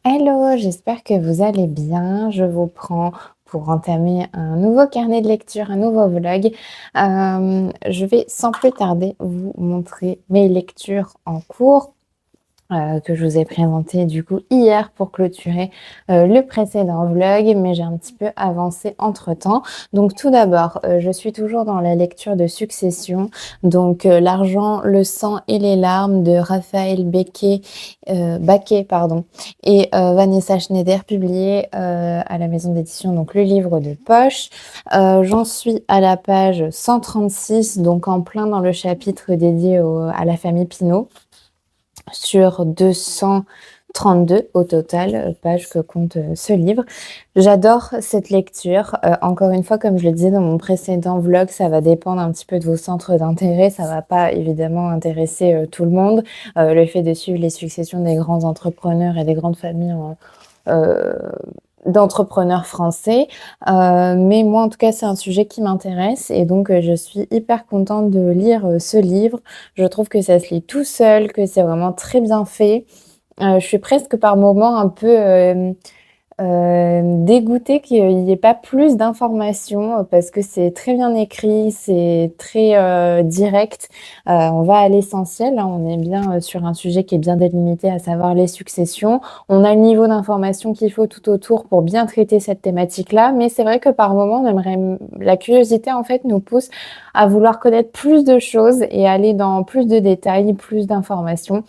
Hello, j'espère que vous allez bien. Je vous prends pour entamer un nouveau carnet de lecture, un nouveau vlog. Je vais sans plus tarder vous montrer mes lectures en cours que je vous ai présenté du coup hier pour clôturer le précédent vlog, mais j'ai un petit peu avancé entre-temps. Donc tout d'abord, je suis toujours dans la lecture de Succession, donc L'argent, le sang et les larmes de Raphaël Baquet, pardon, et Vanessa Schneider, publié à la maison d'édition, donc le livre de poche. J'en suis à la page 136, donc en plein dans le chapitre dédié à la famille Pinault, sur 232 au total, pages que compte ce livre. J'adore cette lecture. Encore une fois, comme je le disais dans mon précédent vlog, ça va dépendre un petit peu de vos centres d'intérêt. Ça va pas évidemment intéresser tout le monde. Le fait de suivre les successions des grands entrepreneurs et des grandes familles euh, d'entrepreneurs français. Mais moi, en tout cas, c'est un sujet qui m'intéresse et donc je suis hyper contente de lire ce livre. Je trouve que ça se lit tout seul, que c'est vraiment très bien fait. Je suis presque par moments un peu dégoûtée qu'il n'y ait pas plus d'informations parce que c'est très bien écrit, c'est très direct. On va à l'essentiel, hein, on est bien sur un sujet qui est bien délimité, à savoir les successions. On a le niveau d'information qu'il faut tout autour pour bien traiter cette thématique-là, mais c'est vrai que par moment, la curiosité en fait nous pousse à vouloir connaître plus de choses et aller dans plus de détails, plus d'informations.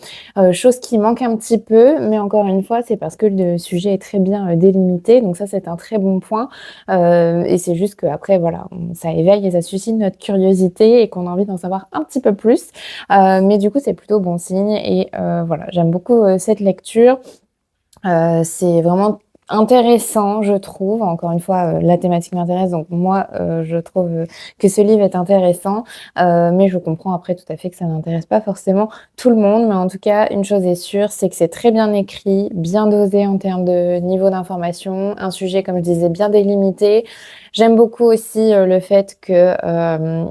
Chose qui manque un petit peu, mais encore une fois, c'est parce que le sujet est très bien délimité. Donc ça, c'est un très bon point. Et c'est juste qu'après, voilà, ça éveille et ça suscite notre curiosité et qu'on a envie d'en savoir un petit peu plus. Mais du coup, c'est plutôt bon signe. Et voilà, j'aime beaucoup cette lecture. C'est vraiment intéressant, je trouve. Encore une fois, la thématique m'intéresse, donc moi, je trouve que ce livre est intéressant, mais je comprends après tout à fait que ça n'intéresse pas forcément tout le monde. Mais en tout cas, une chose est sûre, c'est que c'est très bien écrit, bien dosé en termes de niveau d'information, un sujet, comme je disais, bien délimité. J'aime beaucoup aussi le fait que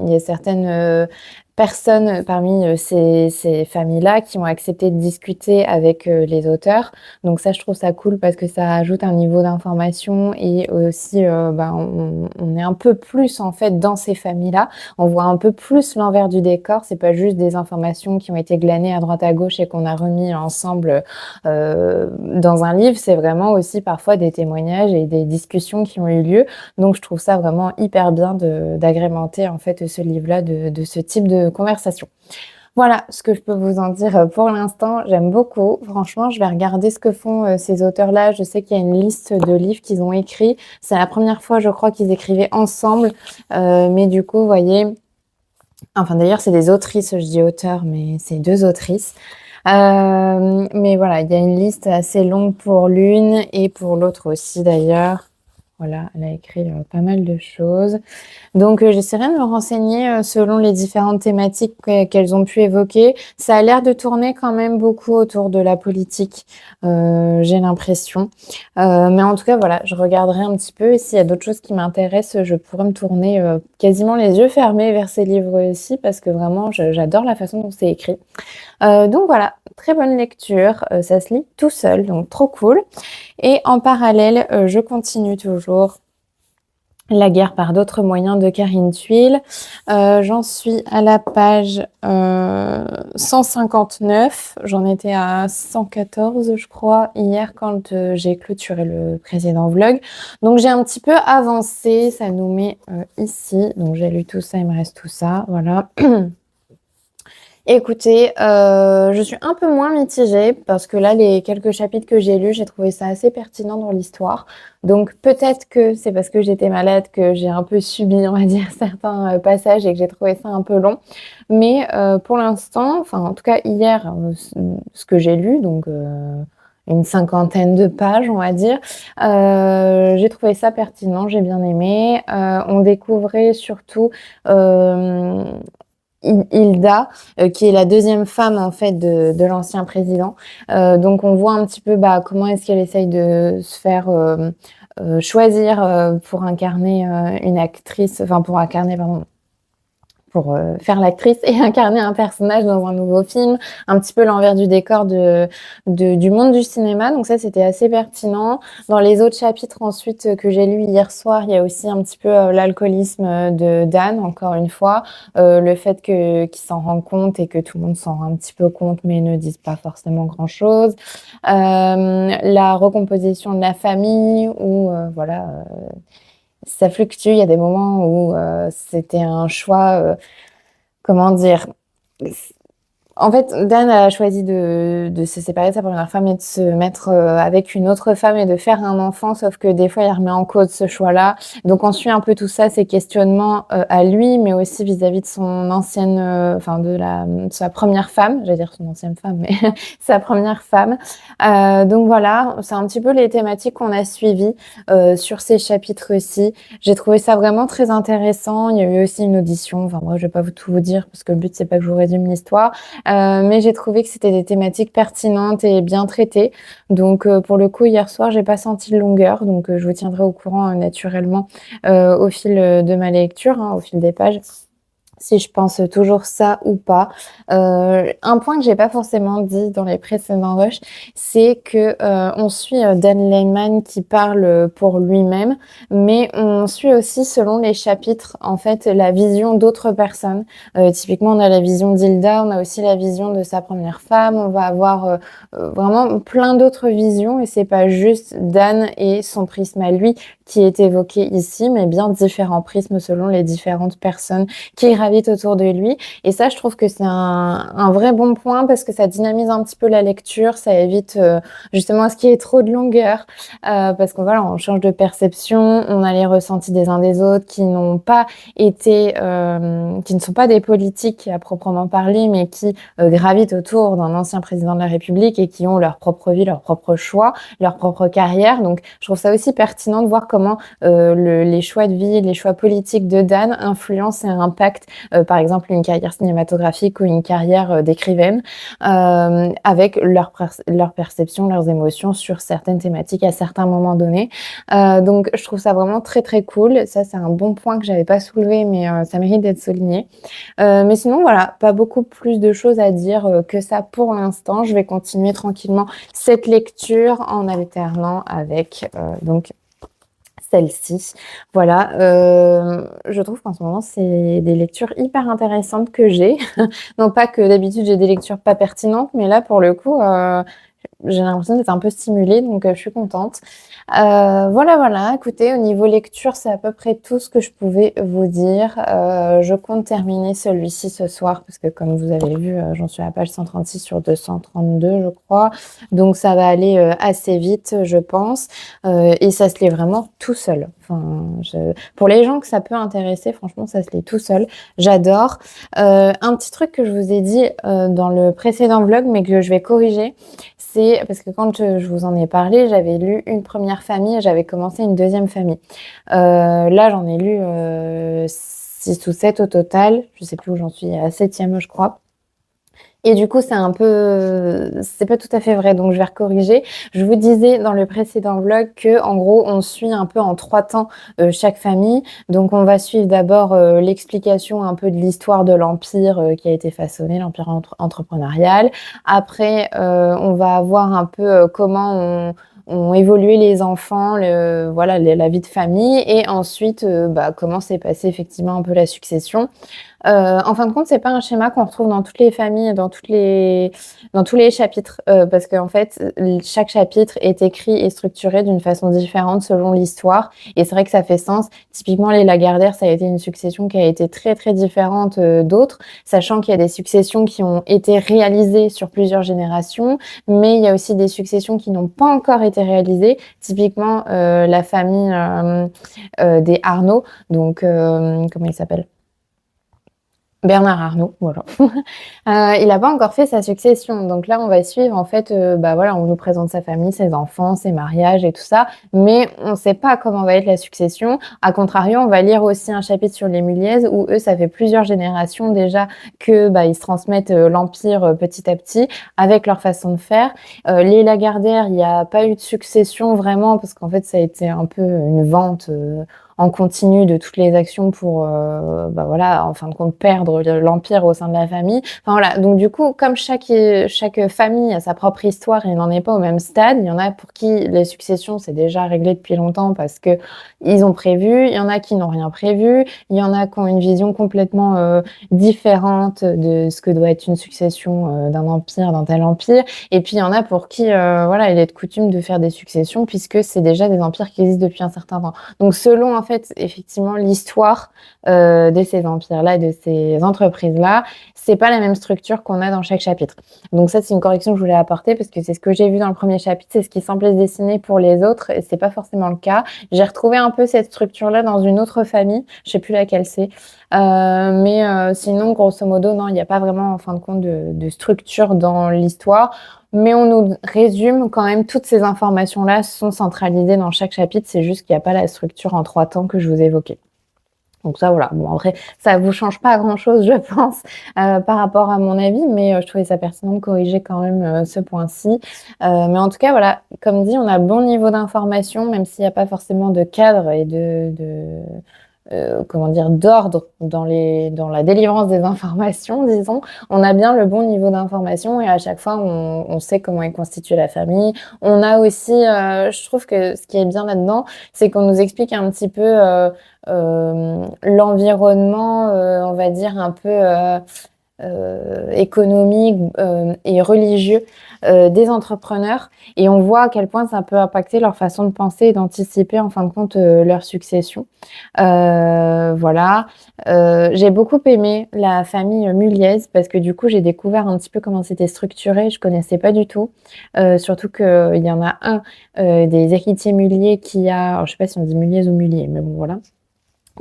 il y ait certaines personnes parmi ces familles-là qui ont accepté de discuter avec les auteurs. Donc ça, je trouve ça cool parce que ça ajoute un niveau d'information et aussi, on est un peu plus en fait dans ces familles-là. On voit un peu plus l'envers du décor. C'est pas juste des informations qui ont été glanées à droite à gauche et qu'on a remis ensemble dans un livre. C'est vraiment aussi parfois des témoignages et des discussions qui ont eu lieu. Donc je trouve ça vraiment hyper bien d'agrémenter en fait ce livre-là de ce type de conversation. Voilà ce que je peux vous en dire pour l'instant. J'aime beaucoup. Franchement, je vais regarder ce que font ces auteurs-là. Je sais qu'il y a une liste de livres qu'ils ont écrits. C'est la première fois, je crois, qu'ils écrivaient ensemble. Mais du coup, vous voyez, enfin d'ailleurs, c'est des autrices, je dis auteurs, mais c'est deux autrices. Mais voilà, il y a une liste assez longue pour l'une et pour l'autre aussi d'ailleurs. Voilà, elle a écrit pas mal de choses. Donc, j'essaierai de me renseigner selon les différentes thématiques qu'elles ont pu évoquer. Ça a l'air de tourner quand même beaucoup autour de la politique, j'ai l'impression. Mais en tout cas, voilà, je regarderai un petit peu et s'il y a d'autres choses qui m'intéressent, je pourrais me tourner quasiment les yeux fermés vers ces livres-ci parce que vraiment, j'adore la façon dont c'est écrit. Donc voilà, très bonne lecture. Ça se lit tout seul, donc trop cool. Et en parallèle, je continue toujours La guerre par d'autres moyens de Karine Thuil. J'en suis à la page 159. J'en étais à 114, je crois, hier quand j'ai clôturé le précédent vlog. Donc j'ai un petit peu avancé. Ça nous met ici. Donc j'ai lu tout ça, il me reste tout ça. Voilà. Écoutez, je suis un peu moins mitigée parce que là, les quelques chapitres que j'ai lus, j'ai trouvé ça assez pertinent dans l'histoire. Donc peut-être que c'est parce que j'étais malade que j'ai un peu subi, on va dire, certains passages et que j'ai trouvé ça un peu long. Mais pour l'instant, enfin en tout cas hier, ce que j'ai lu, donc une cinquantaine de pages, on va dire, j'ai trouvé ça pertinent, j'ai bien aimé. On découvrait surtout Hilda, qui est la deuxième femme en fait de l'ancien président. Donc on voit un petit peu comment est-ce qu'elle essaye de se faire choisir pour incarner une actrice, enfin pour incarner pardon, pour faire l'actrice et incarner un personnage dans un nouveau film, un petit peu l'envers du décor du monde du cinéma. Donc ça, c'était assez pertinent. Dans les autres chapitres ensuite que j'ai lus hier soir, il y a aussi un petit peu l'alcoolisme de Dan, encore une fois, le fait qu'il s'en rend compte et que tout le monde s'en rend un petit peu compte, mais ne disent pas forcément grand-chose. La recomposition de la famille, où voilà, ça fluctue. Il y a des moments où c'était un choix, comment dire, en fait, Dan a choisi de se séparer de sa première femme et de se mettre avec une autre femme et de faire un enfant, sauf que des fois, il remet en cause ce choix-là. Donc, on suit un peu tout ça, ses questionnements à lui, mais aussi vis-à-vis de son ancienne, enfin, de sa première femme, j'allais dire son ancienne femme, mais sa première femme. Donc voilà, c'est un petit peu les thématiques qu'on a suivies sur ces chapitres-ci. J'ai trouvé ça vraiment très intéressant. Il y a eu aussi une audition. Enfin, moi, je vais pas tout vous dire parce que le but, c'est pas que je vous résume l'histoire. Mais j'ai trouvé que c'était des thématiques pertinentes et bien traitées. Donc, pour le coup, hier soir, j'ai pas senti de longueur. Donc, je vous tiendrai au courant naturellement au fil de ma lecture, hein, au fil des pages, si je pense toujours ça ou pas. Un point que j'ai pas forcément dit dans les précédents rushs, c'est que on suit Dan Lehman qui parle pour lui-même, mais on suit aussi selon les chapitres en fait la vision d'autres personnes. Typiquement, on a la vision d'Hilda, on a aussi la vision de sa première femme. On va avoir vraiment plein d'autres visions et c'est pas juste Dan et son prisme à lui qui est évoqué ici, mais bien différents prismes selon les différentes personnes qui gravitent autour de lui. Et ça, je trouve que c'est un vrai bon point parce que ça dynamise un petit peu la lecture, ça évite justement ce qui est trop de longueur, parce qu'on voilà, on change de perception, on a les ressentis des uns des autres qui n'ont pas été, qui ne sont pas des politiques à proprement parler, mais qui gravitent autour d'un ancien président de la République et qui ont leur propre vie, leur propre choix, leur propre carrière. Donc, je trouve ça aussi pertinent de voir comment les choix de vie, les choix politiques de Dan influencent et impactent, par exemple, une carrière cinématographique ou une carrière d'écrivaine, avec leur perception, leurs émotions sur certaines thématiques à certains moments donnés. Donc, je trouve ça vraiment très, très cool. Ça, c'est un bon point que j'avais pas soulevé, mais ça mérite d'être souligné. Mais sinon, voilà, pas beaucoup plus de choses à dire que ça pour l'instant. Je vais continuer tranquillement cette lecture en alternant avec donc celle-ci. Voilà, je trouve qu'en ce moment, c'est des lectures hyper intéressantes que j'ai. Non pas que d'habitude j'ai des lectures pas pertinentes, mais là, pour le coup, j'ai l'impression d'être un peu stimulée, donc je suis contente. Voilà, voilà. Écoutez, au niveau lecture, c'est à peu près tout ce que je pouvais vous dire. Je compte terminer celui-ci ce soir parce que comme vous avez vu, j'en suis à la page 136 sur 232, je crois. Donc ça va aller assez vite, je pense. Et ça se lit vraiment tout seul. Enfin, pour les gens que ça peut intéresser, franchement, ça se lit tout seul. J'adore. Un petit truc que je vous ai dit dans le précédent vlog, mais que je vais corriger, c'est parce que quand je vous en ai parlé, j'avais lu une première famille et j'avais commencé une deuxième famille. Là, j'en ai lu 6 ou 7 au total. Je sais plus où j'en suis, à la 7e, je crois. Et du coup, c'est pas tout à fait vrai, donc je vais recorriger. Je vous disais dans le précédent vlog que, en gros, on suit un peu en 3 temps chaque famille. Donc, on va suivre d'abord l'explication un peu de l'histoire de l'empire qui a été façonné, l'empire entrepreneurial. Après, on va voir un peu comment ont évolué les enfants, voilà, la vie de famille, et ensuite, comment s'est passée effectivement un peu la succession. En fin de compte, c'est pas un schéma qu'on retrouve dans toutes les familles, dans tous les chapitres, parce qu'en fait, chaque chapitre est écrit et structuré d'une façon différente selon l'histoire. Et c'est vrai que ça fait sens. Typiquement, les Lagardère, ça a été une succession qui a été très très différente d'autres, sachant qu'il y a des successions qui ont été réalisées sur plusieurs générations, mais il y a aussi des successions qui n'ont pas encore été réalisées. Typiquement, la famille des Arnaud, donc comment il s'appelle? Bernard Arnault, voilà. Il n'a pas encore fait sa succession. Donc là, on va suivre, en fait, voilà, on nous présente sa famille, ses enfants, ses mariages et tout ça, mais on ne sait pas comment va être la succession. À contrario, on va lire aussi un chapitre sur les Muliez où eux, ça fait plusieurs générations déjà que ils se transmettent l'empire petit à petit avec leur façon de faire. Les Lagardère, il n'y a pas eu de succession vraiment parce qu'en fait, ça a été un peu une vente en continu de toutes les actions pour, voilà, en fin de compte, perdre l'empire au sein de la famille. Enfin voilà, donc du coup, comme chaque famille a sa propre histoire et n'en est pas au même stade, il y en a pour qui les successions, c'est déjà réglé depuis longtemps parce qu'ils ont prévu, il y en a qui n'ont rien prévu, il y en a qui ont une vision complètement, différente de ce que doit être une succession, d'un empire, d'un tel empire. Et puis il y en a pour qui, voilà, il est de coutume de faire des successions puisque c'est déjà des empires qui existent depuis un certain temps. Donc selon en fait, effectivement, l'histoire, de ces empires-là et de ces entreprises-là, c'est pas la même structure qu'on a dans chaque chapitre. Donc ça, c'est une correction que je voulais apporter parce que c'est ce que j'ai vu dans le premier chapitre, c'est ce qui semblait se dessiner pour les autres et c'est pas forcément le cas. J'ai retrouvé un peu cette structure-là dans une autre famille, je sais plus laquelle c'est. Sinon, grosso modo, non, il n'y a pas vraiment, en fin de compte, de structure dans l'histoire. Mais on nous résume quand même, toutes ces informations-là sont centralisées dans chaque chapitre. C'est juste qu'il n'y a pas la structure en 3 temps que je vous évoquais. Donc ça, voilà. Bon, après, ça vous change pas grand-chose, je pense, par rapport à mon avis, mais je trouvais ça pertinent de corriger quand même ce point-ci. Mais en tout cas, voilà, comme dit, on a bon niveau d'information, même s'il n'y a pas forcément de cadre et comment dire, d'ordre dans la délivrance des informations, disons. On a bien le bon niveau d'information et à chaque fois, on sait comment est constituée la famille. On a aussi, je trouve que ce qui est bien là-dedans, c'est qu'on nous explique un petit peu l'environnement, on va dire un peu économique et religieux des entrepreneurs et on voit à quel point ça peut impacter leur façon de penser et d'anticiper en fin de compte leur succession. Voilà. J'ai beaucoup aimé la famille Muliez parce que du coup j'ai découvert un petit peu comment c'était structuré, je connaissais pas du tout. Surtout qu'il y en a un des héritiers Muliez qui a, alors je sais pas si on dit Muliez ou Mulier, mais bon voilà,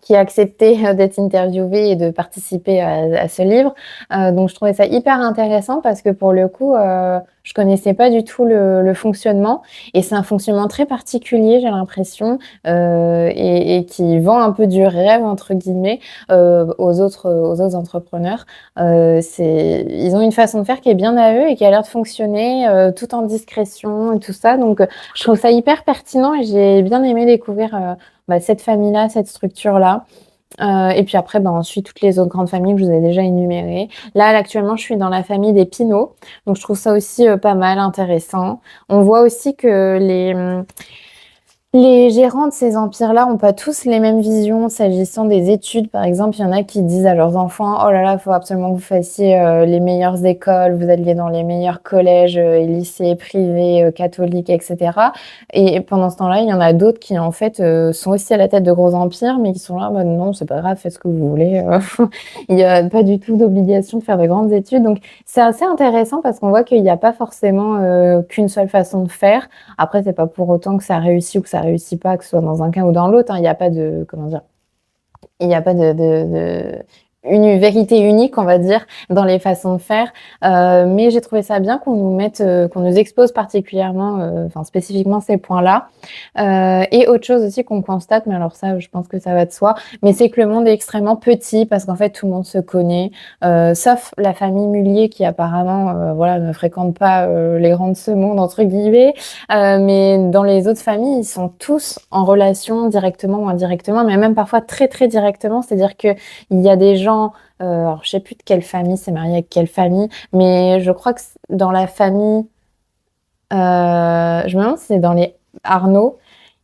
qui a accepté d'être interviewé et de participer à ce livre. Donc je trouvais ça hyper intéressant parce que pour le coup, je connaissais pas du tout le fonctionnement et c'est un fonctionnement très particulier, j'ai l'impression, et qui vend un peu du rêve entre guillemets aux autres entrepreneurs. Ils ont une façon de faire qui est bien à eux et qui a l'air de fonctionner tout en discrétion et tout ça. Donc je trouve ça hyper pertinent et j'ai bien aimé découvrir cette famille-là, cette structure-là. Et puis après, ensuite, toutes les autres grandes familles que je vous ai déjà énumérées. Là, actuellement, je suis dans la famille des Pinault. Donc, je trouve ça aussi pas mal intéressant. On voit aussi que les gérants de ces empires-là ont pas tous les mêmes visions s'agissant des études. Par exemple, il y en a qui disent à leurs enfants: «Oh là là, il faut absolument que vous fassiez les meilleures écoles, vous alliez dans les meilleurs collèges et lycées privés, catholiques, etc.» Et pendant ce temps-là, il y en a d'autres qui, en fait, sont aussi à la tête de gros empires, mais qui sont là en mode: «Non, c'est pas grave, faites ce que vous voulez». Il y a pas du tout d'obligation de faire de grandes études. Donc, c'est assez intéressant parce qu'on voit qu'il n'y a pas forcément qu'une seule façon de faire. Après, c'est pas pour autant que ça réussit ou que ça réussit pas, que ce soit dans un cas ou dans l'autre, hein. Il n'y a pas de, comment dire, il n'y a pas une vérité unique, on va dire, dans les façons de faire. Mais j'ai trouvé ça bien qu'on nous expose particulièrement, enfin spécifiquement ces points-là. Et autre chose aussi qu'on constate, mais alors ça, je pense que ça va de soi, mais c'est que le monde est extrêmement petit parce qu'en fait, tout le monde se connaît, sauf la famille Mullier qui apparemment, voilà, ne fréquente pas les grands de ce monde, entre guillemets. Mais dans les autres familles, ils sont tous en relation directement ou indirectement, mais même parfois très très directement. C'est-à-dire que il y a des gens, alors je sais plus de quelle famille, c'est marié avec quelle famille, mais je crois que dans la famille, je me demande si c'est dans les Arnaud,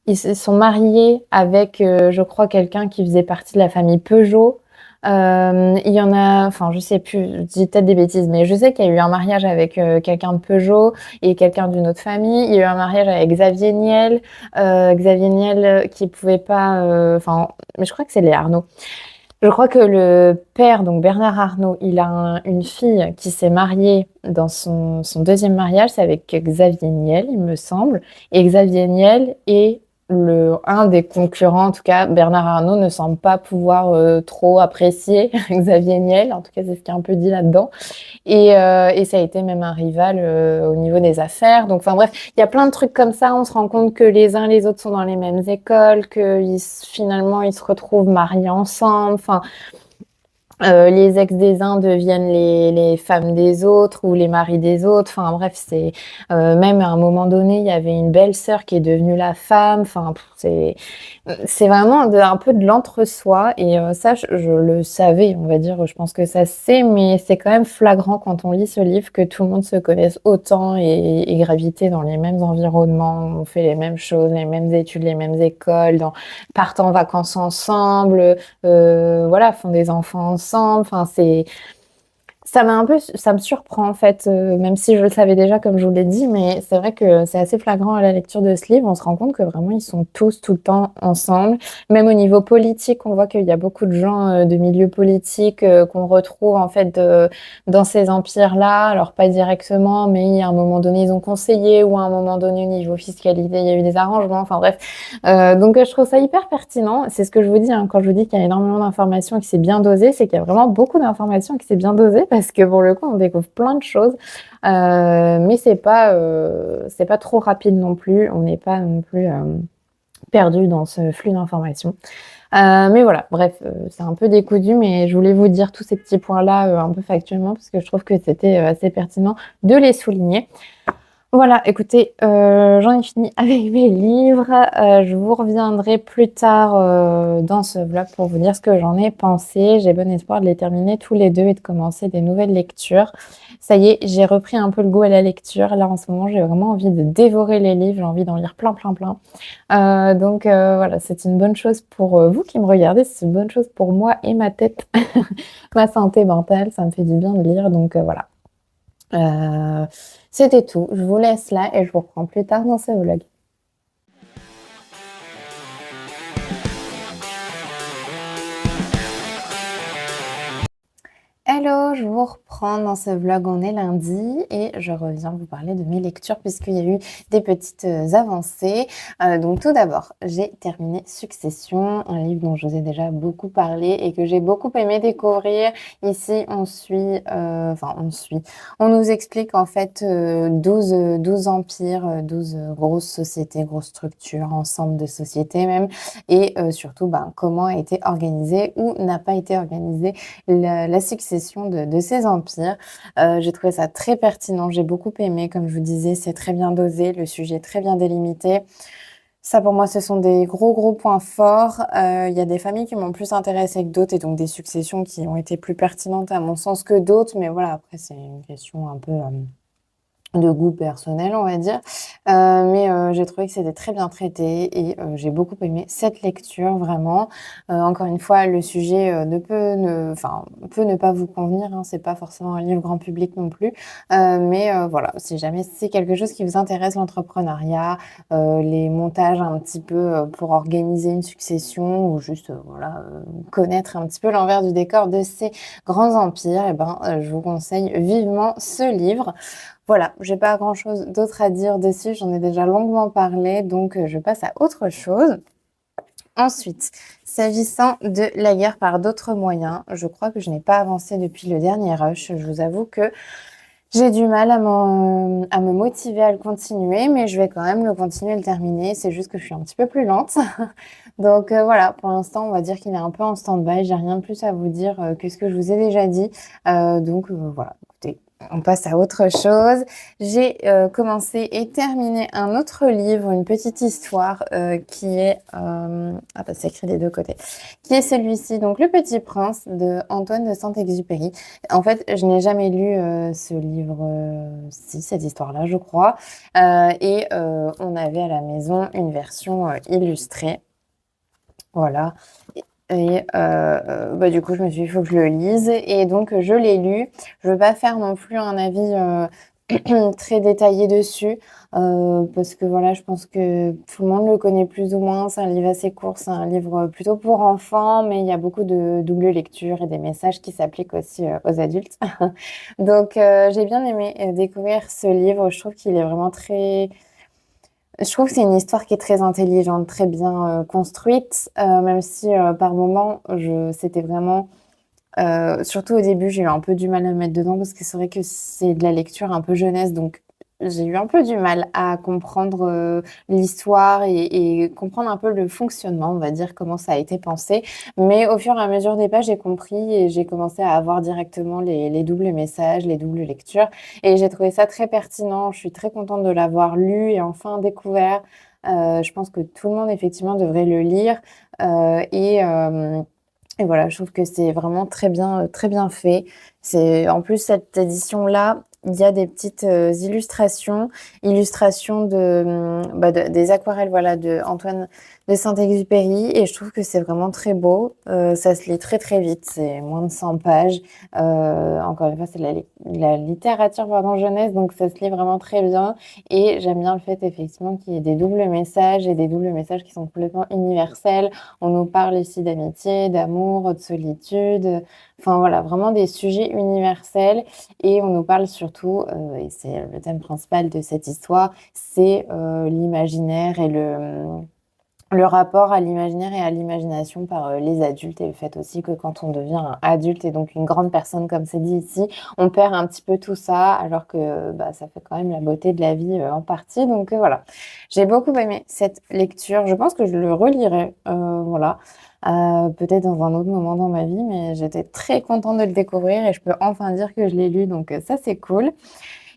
ils se sont mariés avec, je crois, quelqu'un qui faisait partie de la famille Peugeot. Il y en a, enfin, je sais plus, je dis peut-être des bêtises, mais je sais qu'il y a eu un mariage avec quelqu'un de Peugeot et quelqu'un d'une autre famille. Il y a eu un mariage avec Xavier Niel qui pouvait pas, enfin, mais je crois que c'est les Arnaud. Je crois que le père, donc Bernard Arnault, il a une fille qui s'est mariée dans son deuxième mariage, c'est avec Xavier Niel, il me semble. Et Xavier Niel est un des concurrents, en tout cas, Bernard Arnault ne semble pas pouvoir trop apprécier Xavier Niel, en tout cas c'est ce qui est un peu dit là-dedans. Et ça a été même un rival au niveau des affaires. Donc, enfin bref, il y a plein de trucs comme ça. On se rend compte que les uns et les autres sont dans les mêmes écoles, finalement ils se retrouvent mariés ensemble. Enfin, Les ex des uns deviennent les femmes des autres ou les maris des autres. Enfin bref, c'est même à un moment donné, il y avait une belle-sœur qui est devenue la femme. Enfin, c'est vraiment un peu de l'entre-soi. Et ça, je le savais, on va dire. Je pense que ça se sait, mais c'est quand même flagrant quand on lit ce livre que tout le monde se connaisse autant et gravité dans les mêmes environnements. On fait les mêmes choses, les mêmes études, les mêmes écoles, partent en vacances ensemble, voilà, font des enfants ensemble. Enfin, ça me surprend en fait, même si je le savais déjà comme je vous l'ai dit, mais c'est vrai que c'est assez flagrant à la lecture de ce livre. On se rend compte que vraiment ils sont tous tout le temps ensemble. Même au niveau politique, on voit qu'il y a beaucoup de gens de milieux politiques qu'on retrouve en fait dans ces empires-là. Alors pas directement, mais à un moment donné ils ont conseillé ou à un moment donné au niveau fiscalité il y a eu des arrangements. Enfin bref, donc je trouve ça hyper pertinent. C'est ce que je vous dis hein, quand je vous dis qu'il y a énormément d'informations et que c'est bien dosé, c'est qu'il y a vraiment beaucoup d'informations et que c'est bien dosé parce que pour le coup on découvre plein de choses, mais c'est pas trop rapide non plus. On n'est pas non plus perdu dans ce flux d'informations. Mais voilà, bref, c'est un peu décousu, mais je voulais vous dire tous ces petits points-là un peu factuellement parce que je trouve que c'était assez pertinent de les souligner. Voilà, écoutez, j'en ai fini avec mes livres. Je vous reviendrai plus tard dans ce vlog pour vous dire ce que j'en ai pensé. J'ai bon espoir de les terminer tous les deux et de commencer des nouvelles lectures. Ça y est, j'ai repris un peu le goût à la lecture. Là, en ce moment, j'ai vraiment envie de dévorer les livres. J'ai envie d'en lire plein, plein, plein. Donc voilà, c'est une bonne chose pour vous qui me regardez. C'est une bonne chose pour moi et ma tête, ma santé mentale. Ça me fait du bien de lire. Donc voilà. C'était tout. Je vous laisse là et je vous reprends plus tard dans ce vlog. Hello, je vous reprends dans ce vlog, on est lundi et je reviens vous parler de mes lectures puisqu'il y a eu des petites avancées. Donc tout d'abord, j'ai terminé Succession, un livre dont je vous ai déjà beaucoup parlé et que j'ai beaucoup aimé découvrir. Ici, on nous explique en fait 12 empires, 12 grosses sociétés, grosses structures, ensemble de sociétés même, et surtout comment a été organisée ou n'a pas été organisée la succession de ces empires. J'ai trouvé ça très pertinent, j'ai beaucoup aimé, comme je vous disais, c'est très bien dosé, le sujet est très bien délimité. Ça, pour moi, ce sont des gros points forts. Il y a des familles qui m'ont plus intéressée que d'autres et donc des successions qui ont été plus pertinentes à mon sens que d'autres. Mais voilà, après, c'est une question un peu de goût personnel, on va dire. Mais j'ai trouvé que c'était très bien traité et j'ai beaucoup aimé cette lecture, vraiment. Encore une fois, le sujet peut ne pas vous convenir, hein, c'est pas forcément un livre grand public non plus. Mais voilà, si jamais c'est quelque chose qui vous intéresse, l'entrepreneuriat, les montages un petit peu pour organiser une succession ou juste connaître un petit peu l'envers du décor de ces grands empires, et je vous conseille vivement ce livre. Voilà, j'ai pas grand-chose d'autre à dire dessus, j'en ai déjà longuement parlé, donc je passe à autre chose. Ensuite, s'agissant de la guerre par d'autres moyens, je crois que je n'ai pas avancé depuis le dernier rush. Je vous avoue que j'ai du mal à me motiver à le continuer, mais je vais quand même le continuer et le terminer. C'est juste que je suis un petit peu plus lente. Donc voilà, pour l'instant, on va dire qu'il est un peu en stand-by. J'ai rien de plus à vous dire que ce que je vous ai déjà dit. Donc voilà, écoutez, on passe à autre chose. J'ai commencé et terminé un autre livre, une petite histoire qui est... c'est écrit des deux côtés. Qui est celui-ci, donc Le Petit Prince de Antoine de Saint-Exupéry. En fait, je n'ai jamais lu ce livre-ci, cette histoire-là, je crois. Et on avait à la maison une version illustrée. Voilà. Et du coup, je me suis dit, il faut que je le lise. Et donc, je l'ai lu. Je ne veux pas faire non plus un avis très détaillé dessus. Parce que voilà, je pense que tout le monde le connaît plus ou moins. C'est un livre assez court, c'est un livre plutôt pour enfants, mais il y a beaucoup de double lecture et des messages qui s'appliquent aussi aux adultes. Donc, j'ai bien aimé découvrir ce livre. Je trouve qu'il est vraiment très... Je trouve que c'est une histoire qui est très intelligente, très bien construite, même si par moments, c'était vraiment... surtout au début, j'ai eu un peu du mal à me mettre dedans parce que c'est vrai que c'est de la lecture un peu jeunesse, donc j'ai eu un peu du mal à comprendre, l'histoire et comprendre un peu le fonctionnement, on va dire, comment ça a été pensé. Mais au fur et à mesure des pages, j'ai compris et j'ai commencé à avoir directement les doubles messages, les doubles lectures et j'ai trouvé ça très pertinent. Je suis très contente de l'avoir lu et enfin découvert. Je pense que tout le monde effectivement devrait le lire, heu et hem et voilà, je trouve que c'est vraiment très bien fait. C'est en plus cette édition-là, il y a des petites, illustrations de, des aquarelles, voilà, de Antoine de Saint-Exupéry et je trouve que c'est vraiment très beau. Ça se lit très, très vite, c'est moins de 100 pages. Encore une fois, c'est de la littérature, pardon, jeunesse, donc ça se lit vraiment très bien et j'aime bien le fait effectivement qu'il y ait des doubles messages et des doubles messages qui sont complètement universels. On nous parle ici d'amitié, d'amour, de solitude, enfin voilà, vraiment des sujets universels et on nous parle surtout, et c'est le thème principal de cette histoire, c'est, l'imaginaire et le rapport à l'imaginaire et à l'imagination par, les adultes et le fait aussi que quand on devient un adulte et donc une grande personne comme c'est dit ici, on perd un petit peu tout ça alors que, bah, ça fait quand même la beauté de la vie, en partie donc voilà. J'ai beaucoup aimé cette lecture. Je pense que je le relirai, voilà, peut-être dans un autre moment dans ma vie, mais j'étais très contente de le découvrir et je peux enfin dire que je l'ai lu donc ça c'est cool.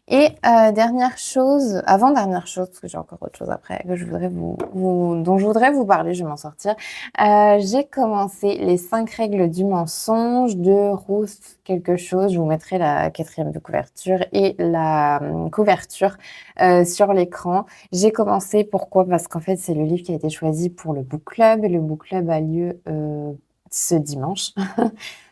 Et dernière chose, avant-dernière chose, parce que j'ai encore autre chose après que je voudrais dont je voudrais vous parler, je vais m'en sortir. J'ai commencé Les 5 règles du mensonge de Ruth quelque chose. Je vous mettrai la 4e de couverture et la, couverture, sur l'écran. J'ai commencé, pourquoi? Parce qu'en fait, c'est le livre qui a été choisi pour le book club et le book club a lieu, ce dimanche.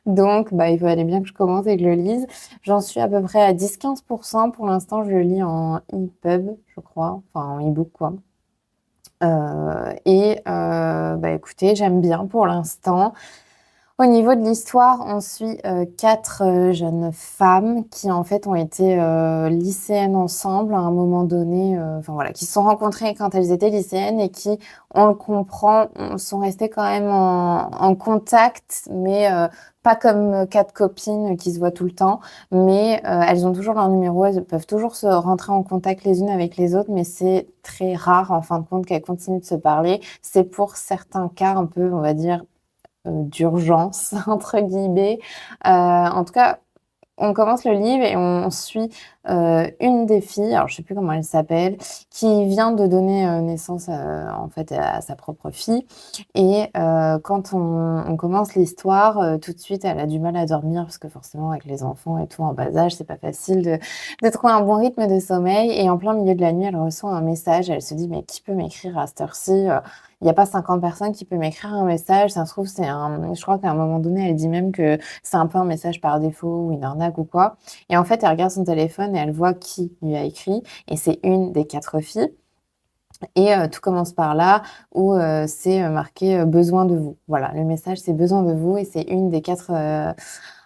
Donc, bah, il fallait bien que je commence et que je le lise. J'en suis à peu près à 10-15 pour l'instant, je le lis en EPUB, je crois, enfin en e-book quoi. Bah, écoutez, j'aime bien pour l'instant. Au niveau de l'histoire, on suit, 4, jeunes femmes qui, en fait, ont été, lycéennes ensemble à un moment donné, enfin voilà, qui se sont rencontrées quand elles étaient lycéennes et qui, on le comprend, sont restées quand même en contact, mais pas comme, 4 copines qui se voient tout le temps, mais elles ont toujours leur numéro, elles peuvent toujours se rentrer en contact les unes avec les autres, mais c'est très rare, en fin de compte, qu'elles continuent de se parler. C'est pour certains cas un peu, on va dire, «d'urgence» entre guillemets. En tout cas, on commence le livre et on suit, une des filles, alors je sais plus comment elle s'appelle, qui vient de donner, naissance, en fait, à sa propre fille et quand on commence l'histoire, tout de suite, elle a du mal à dormir parce que forcément avec les enfants et tout en bas âge, c'est pas facile de trouver un bon rythme de sommeil et en plein milieu de la nuit, elle reçoit un message. Elle se dit: «Mais qui peut m'écrire à cette heure-ci? Il y a pas 50 personnes qui peut m'écrire un message, ça se trouve c'est un» je crois qu'à un moment donné, elle dit même que c'est un peu un message par défaut ou une arnaque ou quoi et en fait, elle regarde son téléphone et elle voit qui lui a écrit et c'est une des 4 filles et tout commence par là où, c'est, marqué, «Besoin de vous». Voilà, le message c'est «Besoin de vous» et c'est une des 4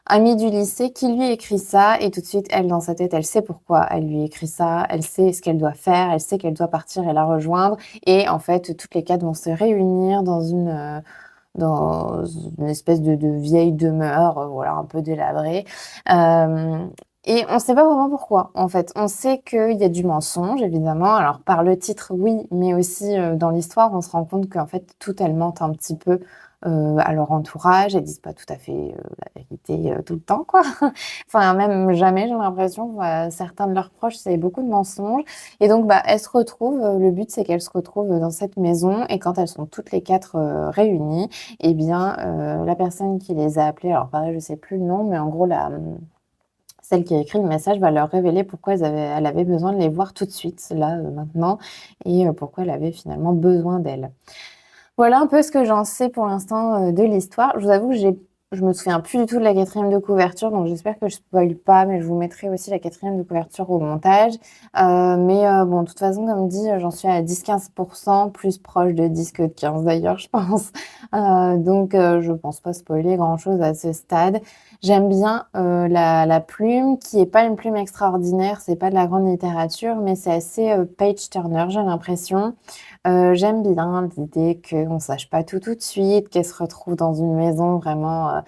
amies du lycée qui lui écrit ça et tout de suite, elle, dans sa tête, elle sait pourquoi elle lui écrit ça, elle sait ce qu'elle doit faire, elle sait qu'elle doit partir et la rejoindre et en fait, toutes les 4 vont se réunir dans une espèce de vieille demeure, voilà, un peu délabrée, hem et on sait pas vraiment pourquoi, en fait. On sait qu'il y a du mensonge, évidemment. Alors par le titre, oui, mais aussi, dans l'histoire, on se rend compte qu'en fait, toutes elles mentent un petit peu, à leur entourage. Elles disent pas tout à fait, la vérité, tout le temps, quoi. Enfin, même jamais, j'ai l'impression. Certains de leurs proches, c'est beaucoup de mensonges et donc, bah, elles se retrouvent, le but, c'est qu'elles se retrouvent, dans cette maison et quand elles sont toutes les 4 réunies et bien, la personne qui les a appelées, alors pareil, je sais plus le nom, mais en gros, celle qui a écrit le message va leur révéler pourquoi elle avait besoin de les voir tout de suite, là, maintenant et pourquoi elle avait finalement besoin d'elles. Voilà un peu ce que j'en sais pour l'instant, de l'histoire. Je vous avoue que je me souviens plus du tout de la 4e de couverture, donc j'espère que je spoile pas, mais je vous mettrai aussi la 4e de couverture au montage. Bon, de toute façon, comme dit, j'en suis à 10-15 plus proche de 10 que de 15 d'ailleurs, je pense. Je pense pas spoiler grand-chose à ce stade. J'aime bien, la plume qui est pas une plume extraordinaire, c'est pas de la grande littérature, mais c'est assez, page turner, j'ai l'impression. J'aime bien l'idée qu'on sache pas tout, tout de suite, qu'elle se retrouve dans une maison vraiment,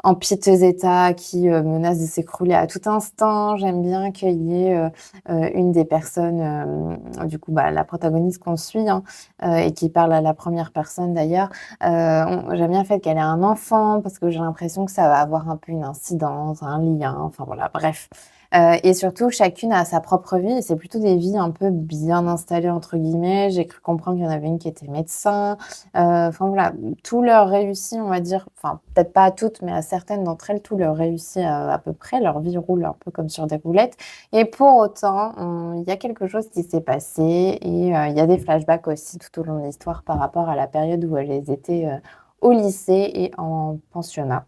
en piteux état qui, menace de s'écrouler à tout instant. J'aime bien qu'il y ait, une des personnes, du coup, bah, la protagoniste qu'on suit, hein, et qui parle à la première personne d'ailleurs. On J'aime bien le fait qu'elle ait un enfant parce que j'ai l'impression que ça va avoir un peu une incidence, un lien, enfin voilà, bref. Et surtout chacune a sa propre vie et c'est plutôt des vies un peu «bien installées» entre guillemets. J'ai cru comprendre qu'il y en avait une qui était médecin, enfin voilà, tout leur réussit, on va dire, enfin peut-être pas à toutes, mais à certaines d'entre elles, tout leur réussit à peu près. Leur vie roule un peu comme sur des roulettes et pour autant, il y a quelque chose qui s'est passé et il y a des flashbacks aussi tout au long de l'histoire par rapport à la période où elles étaient, au lycée et en pensionnat.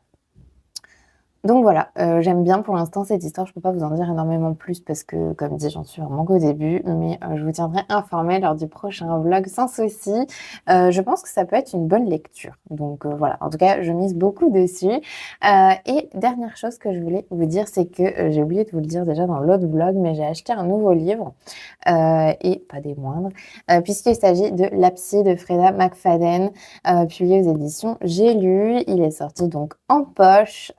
Donc voilà, j'aime bien pour l'instant cette histoire. Je peux pas vous en dire énormément plus parce que, comme dit, j'en suis vraiment qu'au début, mais je vous tiendrai informée lors du prochain vlog sans souci. Je pense que ça peut être une bonne lecture. Donc voilà, en tout cas, je mise beaucoup dessus. Et dernière chose que je voulais vous dire, c'est que, j'ai oublié de vous le dire déjà dans l'autre vlog, mais j'ai acheté un nouveau livre, et pas des moindres, puisqu'il s'agit de La Psy de Freda McFadden, publié aux éditions J'ai lu. Il est sorti donc en poche.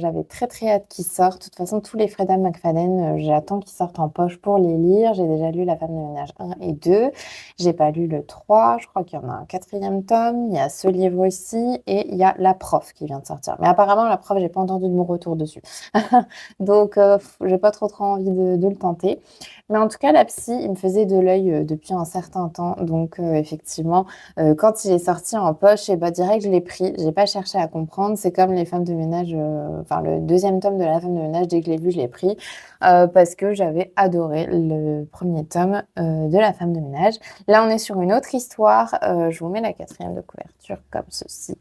J'avais très, très hâte qu'il sorte. De toute façon, tous les Freda McFadden, j'attends qu'ils sortent en poche pour les lire. J'ai déjà lu La femme de ménage 1 et 2. J'ai pas lu le 3. Je crois qu'il y en a un quatrième tome. Il y a ce livre aussi et il y a La prof qui vient de sortir. Mais apparemment, La prof, j'ai pas entendu de mon retour dessus. Donc, j'ai pas trop envie de le tenter. Mais en tout cas, La psy, il me faisait de l'œil, depuis un certain temps. Donc, effectivement, quand il est sorti en poche et bah, direct je l'ai pris. J'ai pas cherché à comprendre. C'est comme les femmes de ménage, enfin le deuxième tome de La femme de ménage, dès que je l'ai vu, je l'ai pris, parce que j'avais adoré le premier tome, de La femme de ménage. Là, on est sur une autre histoire. Je vous mets la quatrième de couverture comme ceci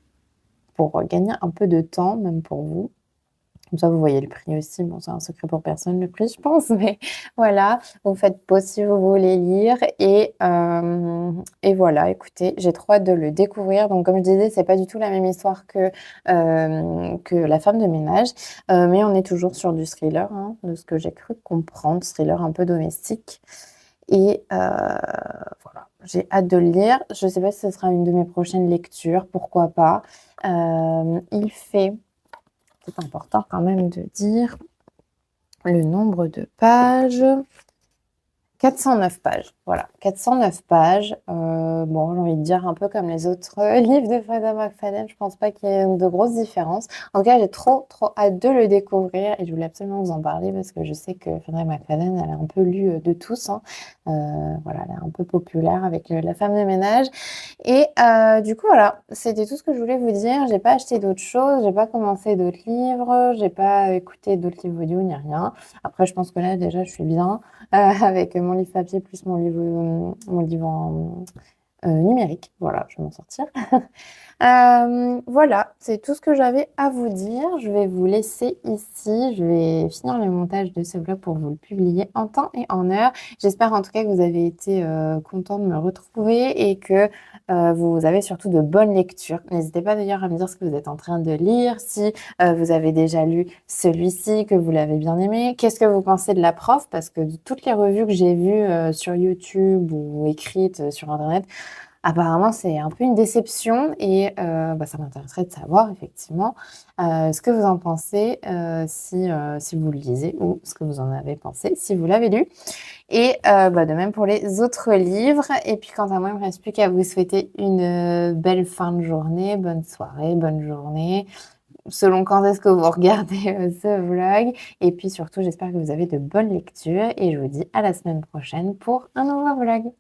pour, gagner un peu de temps, même pour vous. Comme ça, vous voyez le prix aussi. Bon, c'est un secret pour personne, le prix, je pense, mais voilà. Vous faites pause si vous voulez lire et voilà, écoutez, j'ai trop hâte de le découvrir. Donc comme je disais, c'est pas du tout la même histoire que La femme de ménage, mais on est toujours sur du thriller, hein, de ce que j'ai cru comprendre, thriller un peu domestique et voilà, j'ai hâte de le lire. Je sais pas si ce sera une de mes prochaines lectures, pourquoi pas. Il fait C'est important quand même de dire le nombre de pages. 409 pages, voilà, 409 pages. Bon, j'ai envie de dire un peu comme les autres livres de Freda McFadden, je pense pas qu'il y ait de grosses différences. En tout cas, j'ai trop hâte de le découvrir et je voulais absolument vous en parler parce que je sais que Freda McFadden, elle est un peu lue, de tous, hein. Voilà, elle est un peu populaire avec, La femme de ménage et du coup, voilà, c'était tout ce que je voulais vous dire. J'ai pas acheté d'autres choses, j'ai pas commencé d'autres livres, j'ai pas écouté d'autres livres audio ni rien. Après, je pense que là, déjà, je suis bien, avec mon livre papier plus mon livre en, numérique. Voilà, je vais m'en sortir. Voilà, c'est tout ce que j'avais à vous dire. Je vais vous laisser ici. Je vais finir le montage de ce vlog pour vous le publier en temps et en heure. J'espère en tout cas que vous avez été, contents de me retrouver et que, vous avez surtout de bonnes lectures. N'hésitez pas d'ailleurs à me dire ce que vous êtes en train de lire, si, vous avez déjà lu celui-ci, que vous l'avez bien aimé. Qu'est-ce que vous pensez de La prof? Parce que de toutes les revues que j'ai vues, sur YouTube ou écrites, sur internet, apparemment, c'est un peu une déception et bah, ça m'intéresserait de savoir effectivement, ce que vous en pensez, si vous le lisez ou ce que vous en avez pensé si vous l'avez lu et bah, de même pour les autres livres et puis quant à moi, il ne me reste plus qu'à vous souhaiter une, belle fin de journée, bonne soirée, bonne journée, selon quand est-ce que vous regardez, ce vlog et puis surtout, j'espère que vous avez de bonnes lectures et je vous dis à la semaine prochaine pour un nouveau vlog.